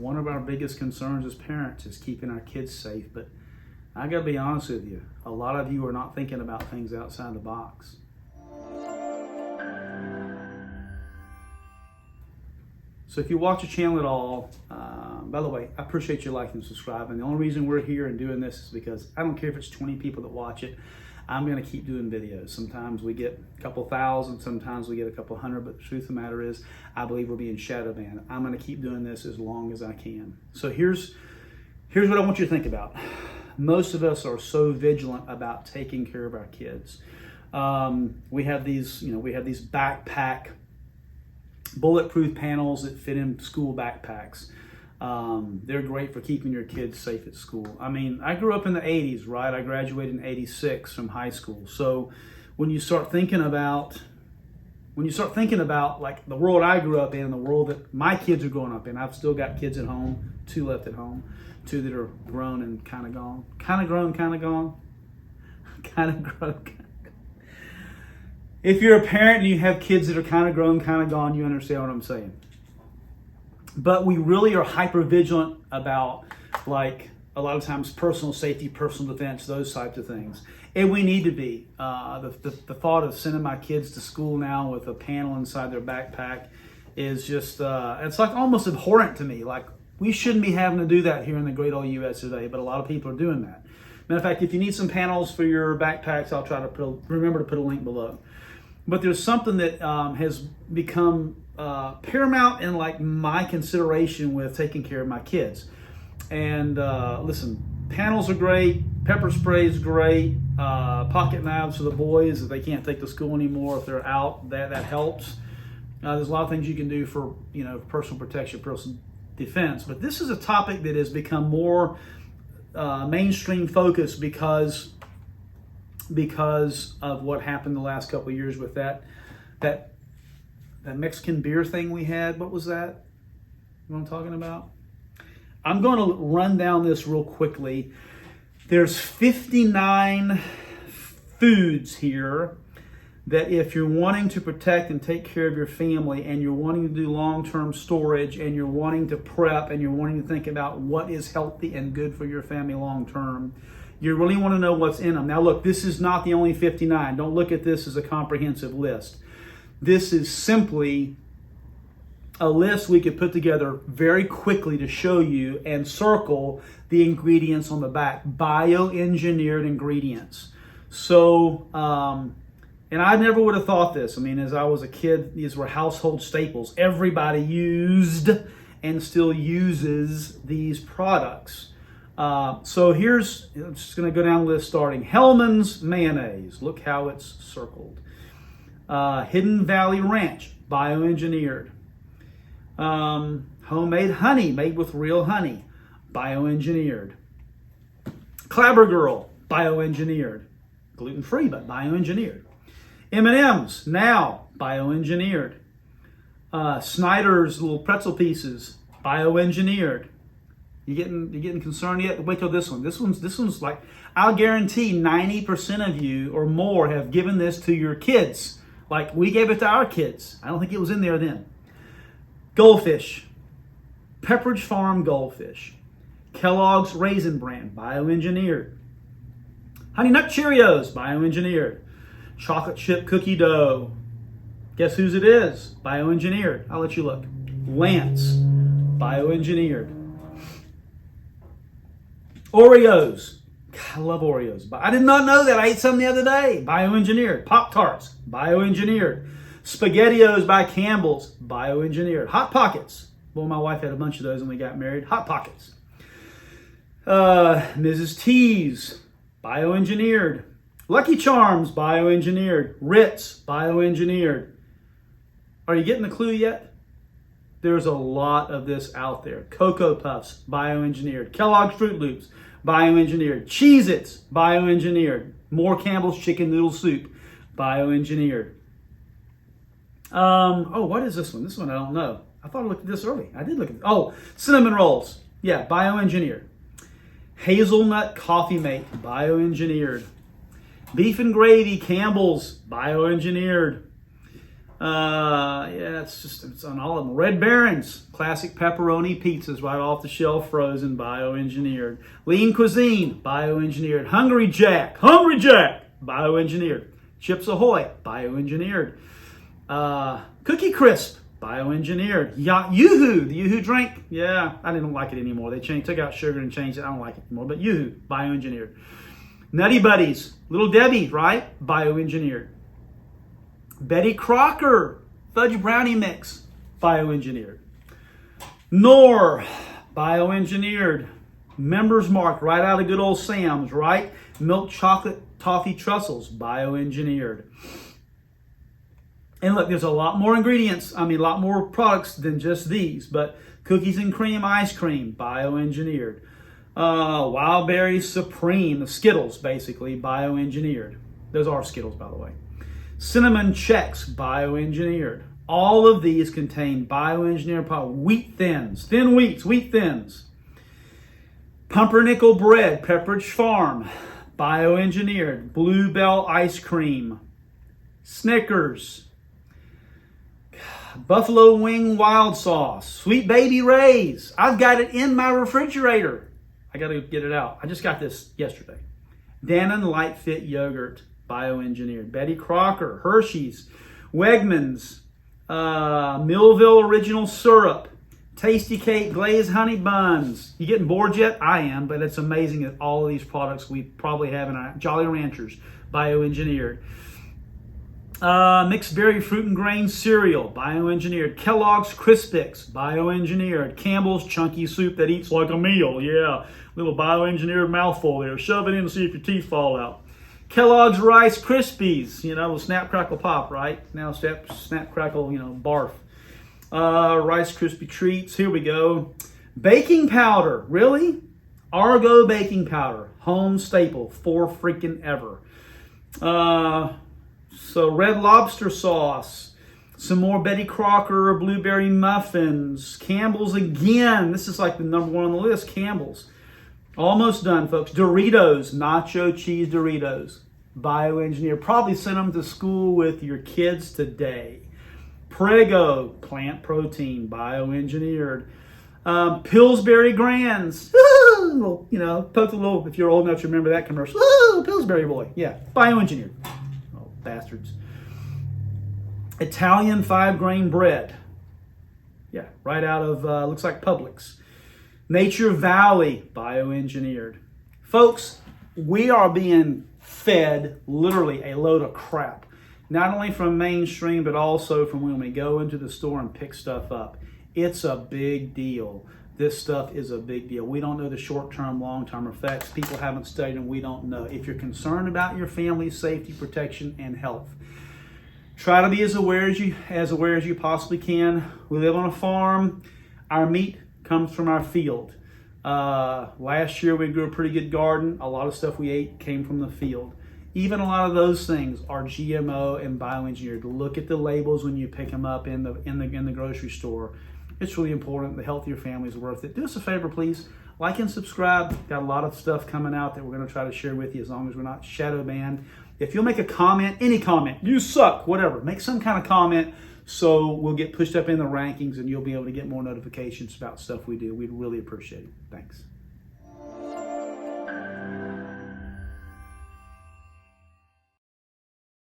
one of our biggest concerns as parents is keeping our kids safe. But I gotta be honest with you, a lot of you are not thinking about things outside the box. So if you watch the channel at all, by the way, I appreciate you liking and subscribing. The only reason we're here and doing this is because I don't care if it's 20 people that watch it. I'm going to keep doing videos. Sometimes we get a couple thousand, sometimes we get a couple hundred, but the truth of the matter is, I believe we're being shadow banned. I'm going to keep doing this as long as I can. So here's what I want you to think about. Most of us are so vigilant about taking care of our kids. We have these backpack bulletproof panels that fit in school backpacks. They're great for keeping your kids safe at school. I mean, I grew up in the 80s, right? I graduated in 86 from high school. So when you start thinking about like the world I grew up in and the world that my kids are growing up in, I've still got kids at home, 2 left at home, 2 that are grown and kind of gone. Kind of grown, kind of gone. Kind of grown, kind of gone. If you're a parent and you have kids that are kind of grown, kind of gone, you understand what I'm saying. But we really are hyper vigilant about, like, a lot of times personal safety, personal defense, those types of things. And we need to be. The thought of sending my kids to school now with a panel inside their backpack is just, it's like almost abhorrent to me. Like, we shouldn't be having to do that here in the great old US today, but a lot of people are doing that. Matter of fact, if you need some panels for your backpacks, I'll try to remember to put a link below. But there's something that has become paramount in like my consideration with taking care of my kids. And listen, panels are great, pepper spray is great, pocket knives for the boys if they can't take to school anymore, if they're out, that helps. There's a lot of things you can do for personal protection, personal defense. But this is a topic that has become more mainstream focused because of what happened the last couple of years with that Mexican beer thing we had. What was that? You know what I'm talking about? I'm going to run down this real quickly. There's 59 foods here that if you're wanting to protect and take care of your family and you're wanting to do long-term storage and you're wanting to prep and you're wanting to think about what is healthy and good for your family long-term, you really want to know what's in them. Now look, this is not the only 59. Don't look at this as a comprehensive list. This is simply a list we could put together very quickly to show you and circle the ingredients on the back. Bioengineered ingredients. So, and I never would have thought this. I mean, as I was a kid, these were household staples. Everybody used and still uses these products. So I'm just going to go down the list starting. Hellman's mayonnaise. Look how it's circled. Hidden Valley Ranch, bioengineered. Homemade honey made with real honey, bioengineered. Clabber Girl, bioengineered. Gluten-free, but bioengineered. M&M's, now bioengineered. Snyder's little pretzel pieces, bioengineered. You getting concerned yet? Wait till this one. This one's like, I'll guarantee 90% of you or more have given this to your kids. Like we gave it to our kids. I don't think it was in there then. Goldfish. Pepperidge Farm Goldfish. Kellogg's Raisin Bran, bioengineered. Honey Nut Cheerios, bioengineered. Chocolate chip cookie dough. Guess whose it is? Bioengineered. I'll let you look. Lance, bioengineered. Oreos. I love Oreos. But I did not know that. I ate some the other day. Bioengineered. Pop-Tarts. Bioengineered. SpaghettiOs by Campbell's. Bioengineered. Hot Pockets. Well, my wife had a bunch of those when we got married. Hot Pockets. Mrs. T's. Bioengineered. Lucky Charms. Bioengineered. Ritz. Bioengineered. Are you getting the clue yet? There's a lot of this out there. Cocoa Puffs, bioengineered. Kellogg's Fruit Loops, bioengineered. Cheez-Its, bioengineered. More Campbell's Chicken Noodle Soup, bioengineered. What is this one? This one I don't know. I thought I looked at this early. I did look at it. Oh, cinnamon rolls. Yeah, bioengineered. Hazelnut Coffee Mate, bioengineered. Beef and Gravy, Campbell's, bioengineered. Yeah, it's on all of them. Red Baron's, classic pepperoni pizzas right off the shelf, frozen, bioengineered. Lean Cuisine, bioengineered. Hungry Jack, bioengineered. Chips Ahoy, bioengineered. Cookie Crisp, bioengineered. Yoo-hoo, the Yoo-hoo drink, yeah, I didn't like it anymore. They took out sugar and changed it. I don't like it anymore, but Yoo-hoo, bioengineered. Nutty Buddies, Little Debbie, right? Bioengineered. Betty Crocker, fudge brownie mix, bioengineered. Knorr, bioengineered. Members Mark, right out of good old Sam's, right? Milk chocolate toffee truffles, bioengineered. And look, there's a lot more ingredients, a lot more products than just these, but cookies and cream ice cream, bioengineered. Wild Berry Supreme, the Skittles, basically, bioengineered. Those are Skittles, by the way. Cinnamon Chex, bioengineered. All of these contain bioengineered products. Wheat Thins, wheat thins. Pumpernickel Bread, Pepperidge Farm, bioengineered. Bluebell Ice Cream. Snickers. Buffalo Wing Wild Sauce. Sweet Baby Ray's. I've got it in my refrigerator. I got to get it out. I just got this yesterday. Dannon Light Fit Yogurt, bioengineered. Betty Crocker, Hershey's, Wegmans, Millville Original Syrup, Tasty Cake Glazed Honey Buns. You getting bored yet? I am, but it's amazing that all of these products we probably have in our Jolly Ranchers, bioengineered. Mixed Berry Fruit and Grain Cereal, bioengineered. Kellogg's Crispix, bioengineered. Campbell's Chunky Soup that eats like a meal, yeah. Little bioengineered mouthful there. Shove it in and see if your teeth fall out. Kellogg's Rice Krispies, Snap, Crackle, Pop, right? Now snap, Crackle, barf. Rice Krispie Treats, here we go. Baking powder, really? Argo baking powder, home staple, for freaking ever. So Red Lobster sauce, some more Betty Crocker blueberry muffins, Campbell's again. This is like the number one on the list, Campbell's. Almost done, folks. Doritos, nacho cheese Doritos, bioengineered. Probably sent them to school with your kids today. Prego, plant protein, bioengineered. Pillsbury Grands, poke a little, if you're old enough to remember that commercial. Pillsbury boy, yeah, bioengineered. Oh, bastards. Italian 5-grain bread. Yeah, right out of, looks like Publix. Nature Valley, bioengineered. Folks, we are being fed literally a load of crap. Not only from mainstream, but also from when we go into the store and pick stuff up. It's a big deal. This stuff is a big deal. We don't know the short-term, long-term effects. People haven't studied and we don't know. If you're concerned about your family's safety, protection, and health, try to be as aware as you possibly can. We live on a farm. Our meat comes from our field. Last year we grew a pretty good garden. A lot of stuff we ate came from the field. Even a lot of those things are GMO and bioengineered. Look at the labels when you pick them up in the grocery store. It's really important. The health of your family is worth it. Do us a favor, please. Like and subscribe. Got a lot of stuff coming out that we're going to try to share with you as long as we're not shadow banned. If you'll make a comment, any comment, you suck, whatever, make some kind of comment so we'll get pushed up in the rankings and you'll be able to get more notifications about stuff we do. We'd really appreciate it. Thanks.